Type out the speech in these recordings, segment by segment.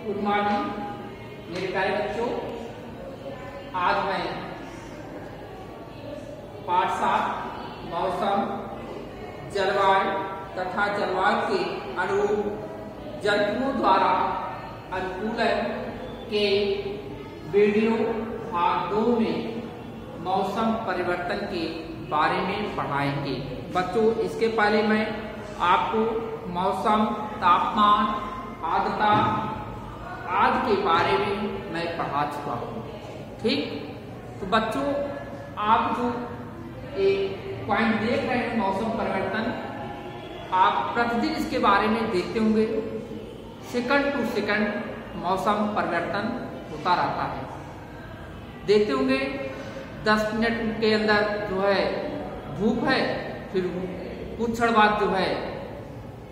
Good morning मेरे प्यारे बच्चों। आज मैं पाठ 7 मौसम, जलवायु तथा जलवायु के अनुरूप जंतुओं द्वारा अनुकूलन के वीडियो भाग 2 में मौसम परिवर्तन के बारे में पढ़ाएंगे। बच्चों, इसके पहले मैं आपको मौसम, तापमान, आर्द्रता आदि के बारे में मैं पढ़ा चुका हूँ। ठीक, तो बच्चों आप जो एक पॉइंट देख रहे हैं मौसम परिवर्तन, आप प्रतिदिन इसके बारे में देखते होंगे। सेकंड टू सेकंड मौसम परिवर्तन होता रहता है। देखते होंगे 10 मिनट के अंदर जो है धूप है, फिर कुछ क्षण बाद जो है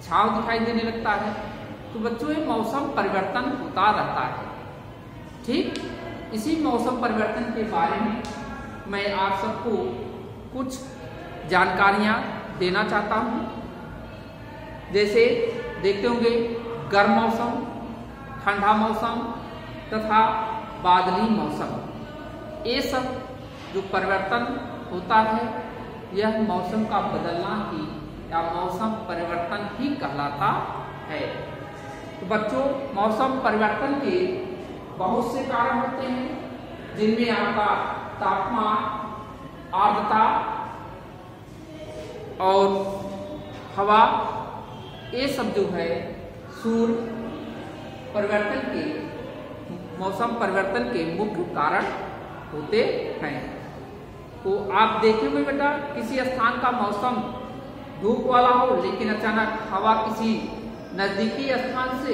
छांव दिखाई देने लगता है। तो बच्चों ये मौसम परिवर्तन होता रहता है। ठीक, इसी मौसम परिवर्तन के बारे में मैं आप सबको कुछ जानकारियां देना चाहता हूं। जैसे देखते होंगे गर्म मौसम, ठंडा मौसम तथा बादली मौसम, ये सब जो परिवर्तन होता है यह मौसम का बदलना ही या मौसम परिवर्तन ही कहलाता है। तो बच्चों मौसम परिवर्तन के बहुत से कारण होते हैं, जिनमें आपका तापमान, आर्द्रता और हवा, ये सब जो है सूर्य परिवर्तन के, मौसम परिवर्तन के मुख्य कारण होते हैं। तो आप देखेंगे बेटा, किसी स्थान का मौसम धूप वाला हो लेकिन अचानक हवा किसी नजदीकी स्थान से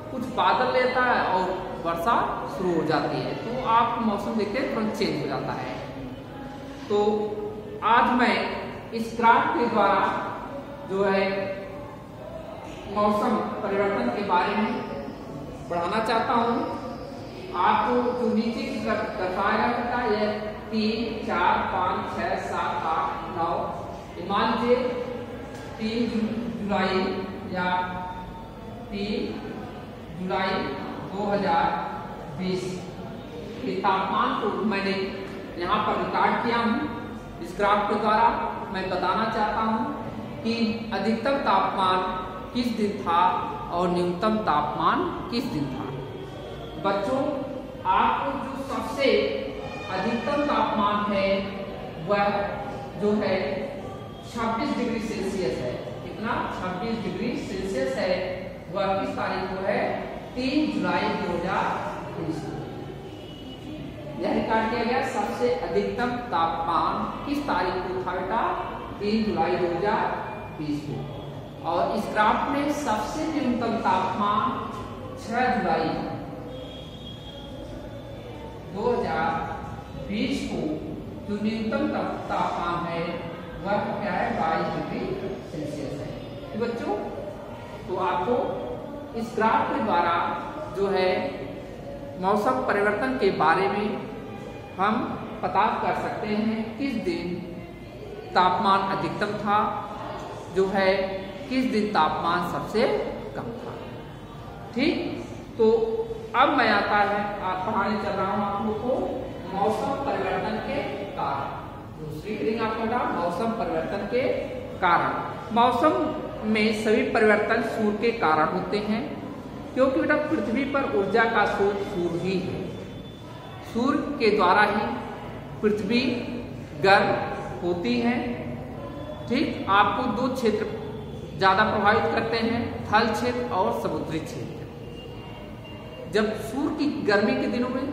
कुछ बादल लेता है और वर्षा शुरू हो जाती है, तो आप मौसम देखते हैं तुरंत चेंज हो जाता है। तो आज मैं इस ग्राफ के द्वारा जो है मौसम परिवर्तन के बारे में पढ़ाना चाहता हूँ। आपको जो नीचे की दर्शाया जाता है 3, 4, 5, 6, 7, 8, 9, मान लीजिए 3 जुलाई या 3 जुलाई 2020 के तापमान को मैंने यहाँ पर रिकॉर्ड किया हूँ। इस ग्राफ के द्वारा मैं बताना चाहता हूँ कि अधिकतम तापमान किस दिन था और न्यूनतम तापमान किस दिन था। बच्चों, आपको जो सबसे अधिकतम तापमान है वह जो है 26 डिग्री सेल्सियस है। कितना? 26 डिग्री सेल्सियस है। वह किस तारीख को है? 3 जुलाई 2020 को यह रिकॉर्ड किया गया। सबसे अधिकतम तापमान किस तारीख को था बेटा? 3 जुलाई 2020 को। और इस ग्राफ में सबसे न्यूनतम तापमान 6 जुलाई 2020 को जो न्यूनतम तापमान है वह क्या है? 22 डिग्री सेल्सियस है। तो बच्चों, तो आपको इस ग्राफ के द्वारा जो है मौसम परिवर्तन के बारे में हम पता कर सकते हैं किस दिन तापमान अधिकतम था, जो है किस दिन तापमान सबसे कम था। ठीक, तो अब मैं आता है आप पढ़ाने चल रहा हूं आप लोग को मौसम परिवर्तन के कारण। दूसरी रीडिंग आपको बेटा मौसम परिवर्तन के कारण। मौसम में सभी परिवर्तन सूर्य के कारण होते हैं, क्योंकि बेटा पृथ्वी पर ऊर्जा का स्रोत सूर्य ही है। सूर्य के द्वारा ही पृथ्वी गर्म होती है। ठीक, आपको 2 क्षेत्र ज्यादा प्रभावित करते हैं, थल क्षेत्र और समुद्री क्षेत्र। जब सूर्य की गर्मी के दिनों में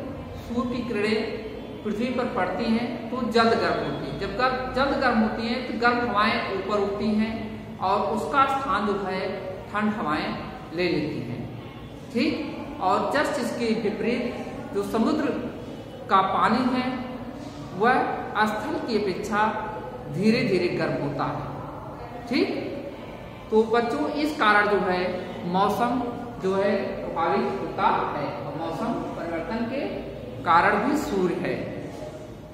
सूर्य की किरणें पृथ्वी पर पड़ती हैं तो जल्द गर्म होती है। जब जल्द गर्म होती हैं तो गर्म हवाएं ऊपर उठती हैं और उसका स्थान जो है ठंड हवाएं ले लेती हैं। ठीक, और जस्ट इसके विपरीत जो समुद्र का पानी है वह स्थल की अपेक्षा धीरे धीरे गर्म होता है। ठीक, तो बच्चों इस कारण जो है मौसम जो है प्रभावित होता है और मौसम परिवर्तन के कारण भी सूर्य है।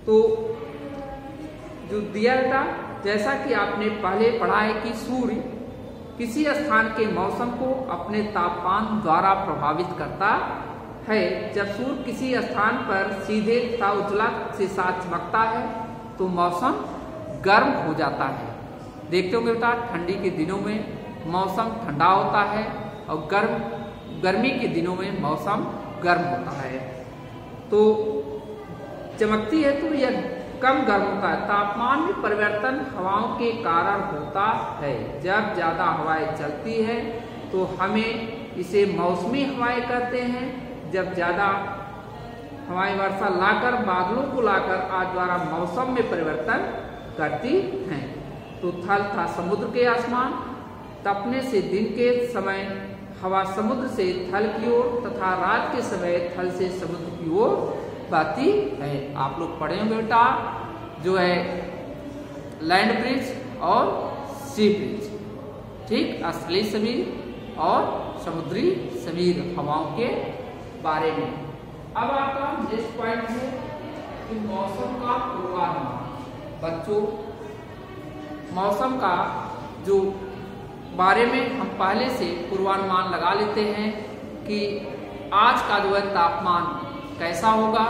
तो जो दिया था, जैसा कि आपने पहले पढ़ा है कि सूर्य किसी स्थान के मौसम को अपने तापमान द्वारा प्रभावित करता है। जब सूर्य किसी स्थान पर सीधे तथा उज्ज्वला के साथ चमकता है तो मौसम गर्म हो जाता है। देखते होंगे बेटा, ठंडी के दिनों में मौसम ठंडा होता है और गर्मी के दिनों में मौसम गर्म होता है। तो चमकती है तो यह कम गर्म होता है। तापमान में परिवर्तन हवाओं के कारण होता है। जब ज्यादा हवाएं चलती है तो हमें इसे मौसमी हवाएं कहते हैं। जब ज्यादा हवाएं वर्षा लाकर बादलों को लाकर आज द्वारा मौसम में परिवर्तन करती हैं। तो थल था समुद्र के आसमान, तपने से दिन के समय हवा समुद्र से थल की ओर तथा रात के समय थल से समुद्र की ओर बहती है। आप लोग पढ़े होंगे बेटा, जो है लैंड ब्रिज और सी ब्रिज, ठीक, स्थलीय समीर और समुद्री समीर हवाओं के बारे में। अब आपका नेक्स्ट पॉइंट है कि मौसम का पूर्वानुमान। बच्चों, मौसम का जो बारे में हम पहले से पूर्वानुमान लगा लेते हैं कि आज का जो है तापमान कैसा होगा,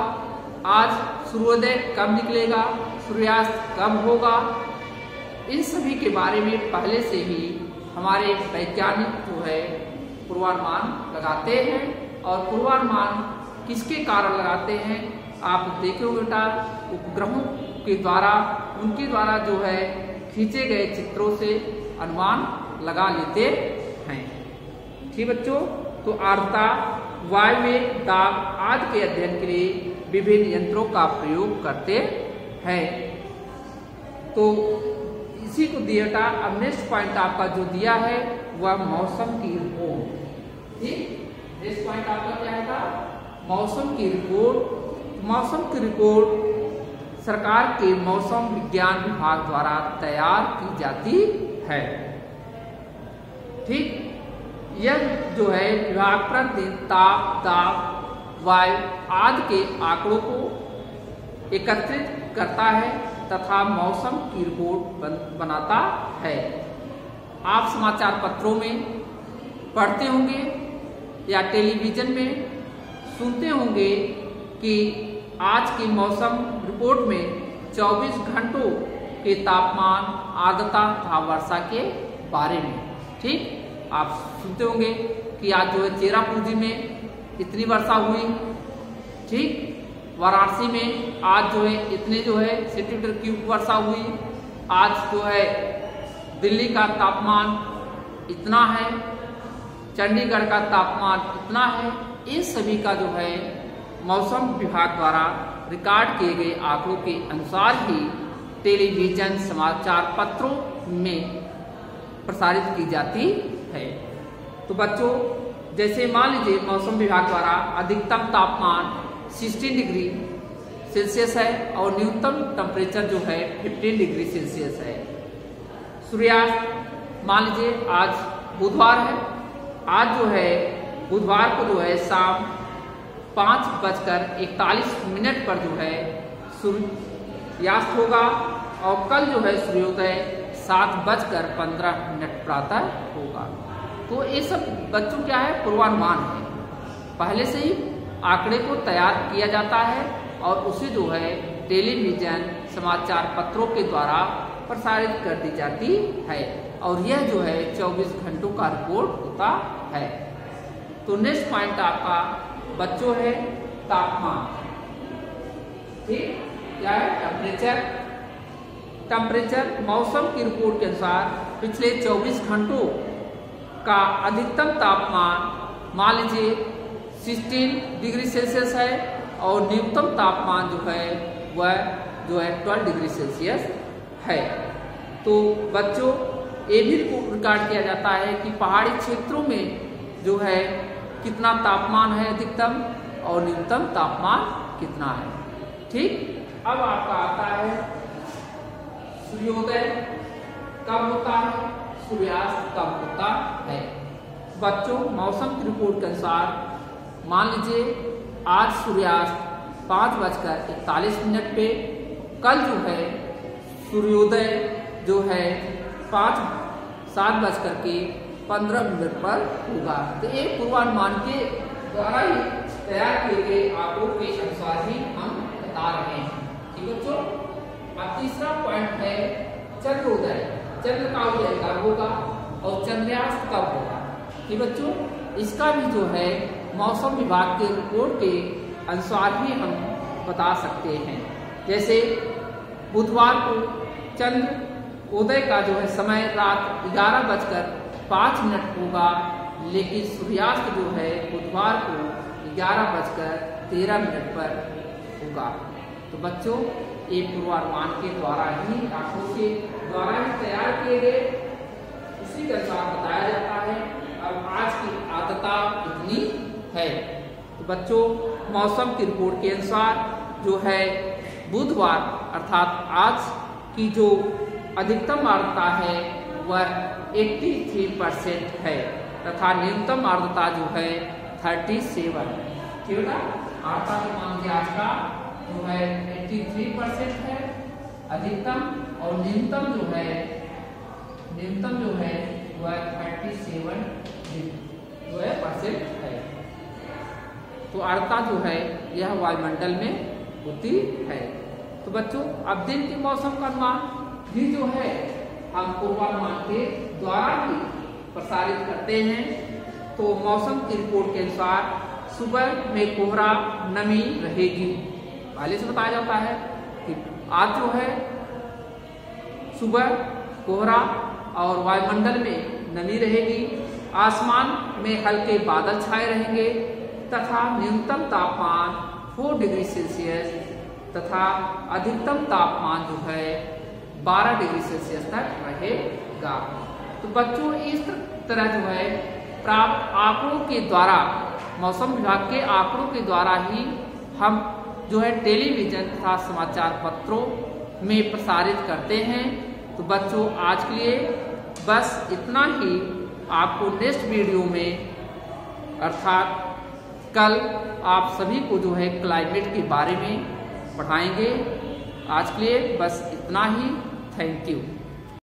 आज सूर्योदय कब निकलेगा, सूर्यास्त कब होगा। इन सभी के बारे में पहले से ही हमारे वैज्ञानिक जो है पूर्वानुमान लगाते हैं। और पूर्वानुमान किसके कारण लगाते हैं, आप देखे होंगे बेटा, उपग्रहों के द्वारा, उनके द्वारा जो है खींचे गए चित्रों से अनुमान लगा लेते हैं। ठीक बच्चों, तो आर्द्रता, वायु में दाब आदि के अध्ययन के लिए विभिन्न यंत्रों का प्रयोग करते हैं। तो इसी को दिया था। अब नेक्स्ट पॉइंट आपका जो दिया है वह मौसम की रिपोर्ट। ठीक, नेक्स्ट पॉइंट आपका क्या था, मौसम की रिपोर्ट। मौसम की रिपोर्ट सरकार के मौसम विज्ञान विभाग द्वारा तैयार की जाती है। ठीक, यह जो है विभाग प्रतिदिन ताप, दाब, वायु आदि के आंकड़ों को एकत्रित करता है तथा मौसम की रिपोर्ट बनाता है। आप समाचार पत्रों में पढ़ते होंगे या टेलीविजन में सुनते होंगे कि आज की मौसम रिपोर्ट में 24 घंटों के तापमान, आर्द्रता तथा वर्षा के बारे में। ठीक, आप सुनते होंगे कि आज जो है चेरापूंजी में इतनी वर्षा हुई। ठीक, वाराणसी में आज जो है इतने जो है सेंटीमीटर क्यूब वर्षा हुई। आज जो है दिल्ली का तापमान इतना है, चंडीगढ़ का तापमान इतना है। इन सभी का जो है मौसम विभाग द्वारा रिकॉर्ड किए गए आंकड़ों के अनुसार ही टेलीविजन समाचार पत्रों में प्रसारित की जाती है। तो बच्चों, जैसे मान लीजिए मौसम विभाग द्वारा अधिकतम तापमान 16 डिग्री सेल्सियस है और न्यूनतम टेम्परेचर जो है 15 डिग्री सेल्सियस है। सूर्यास्त मान लीजिए आज बुधवार है, आज जो है बुधवार को जो है शाम 5:41 पर जो है सूर्यास्त होगा और कल जो है सूर्योदय 7:15 प्रातः होगा। तो ये सब बच्चों क्या है, पूर्वानुमान है। पहले से ही आंकड़े को तैयार किया जाता है और उसे जो है टेलीविजन समाचार पत्रों के द्वारा प्रसारित कर दी जाती है और यह जो है 24 घंटों का रिपोर्ट होता है। तो नेक्स्ट पॉइंट आपका बच्चों है तापमान। ठीक, क्या है, टेम्परेचर। टेम्परेचर मौसम की रिपोर्ट के अनुसार पिछले 24 घंटों का अधिकतम तापमान मान लीजिए 16 डिग्री सेल्सियस है और न्यूनतम तापमान जो है वह जो है 12 डिग्री सेल्सियस है। तो बच्चों, ये भी रिकॉर्ड किया जाता है कि पहाड़ी क्षेत्रों में जो है कितना तापमान है अधिकतम और न्यूनतम तापमान कितना है। ठीक, अब आपका आता है सूर्योदय कब होता है, सूर्यास्त कब होता है। बच्चों, मौसम की रिपोर्ट के अनुसार मान लीजिए आज सूर्यास्त 5:41 पे, कल जो है सूर्योदय जो है 7:15 पर होगा। तो एक पूर्वानुमान के द्वारा ही तैयार किए गए आंकड़ों के अनुसार ही हम बता रहे हैं। ठीक बच्चों, अब तीसरा पॉइंट है चंद्रोदय। चंद्र का उदय कब होगा और चंद्रास्त कब होगा। ठीक बच्चों, इसका भी जो है मौसम विभाग के रिपोर्ट के अनुसार ही हम बता सकते हैं। जैसे बुधवार को चंद्र उदय का जो है समय रात 11:05 होगा, लेकिन सूर्यास्त जो है बुधवार को 11:13 पर होगा। तो बच्चों, ये पूर्वानुमान के द्वारा ही आंकड़ों के द्वारा ही तैयार किए गए, उसी के अनुसार बताया जाता है। अब आज की आर्द्रता कितनी है, तो बच्चों मौसम की रिपोर्ट के अनुसार जो है बुधवार अर्थात आज की जो अधिकतम आर्द्रता है वह 83% है तथा न्यूनतम आर्द्रता जो है 37। ठीक है, आर्द्रता का मान आज का जो है 83% है अधिकतम, और न्यूनतम जो है वह 37% है। तो आर्द्रता जो है यह वायुमंडल में होती है। तो बच्चों, अब दिन के मौसम का अनुमान भी जो है हम पूर्वानुमान के द्वारा ही प्रसारित करते हैं। तो मौसम की रिपोर्ट के अनुसार सुबह में कोहरा नमी रहेगी। पहले से बताया जाता है कि आज जो है सुबह कोहरा और वायुमंडल में नमी रहेगी, आसमान में हल्के बादल छाए रहेंगे तथा न्यूनतम तापमान 4 डिग्री सेल्सियस तथा अधिकतम तापमान जो है 12 डिग्री सेल्सियस तक रहेगा। तो बच्चों, इस तरह जो है प्राप्त आंकड़ों के द्वारा, मौसम विभाग के आंकड़ों के द्वारा ही हम जो है टेलीविजन तथा समाचार पत्रों में प्रसारित करते हैं। तो बच्चों, आज के लिए बस इतना ही। आपको नेक्स्ट वीडियो में अर्थात कल आप सभी को जो है क्लाइमेट के बारे में पढ़ाएंगे। आज के लिए बस इतना ही। Thank you.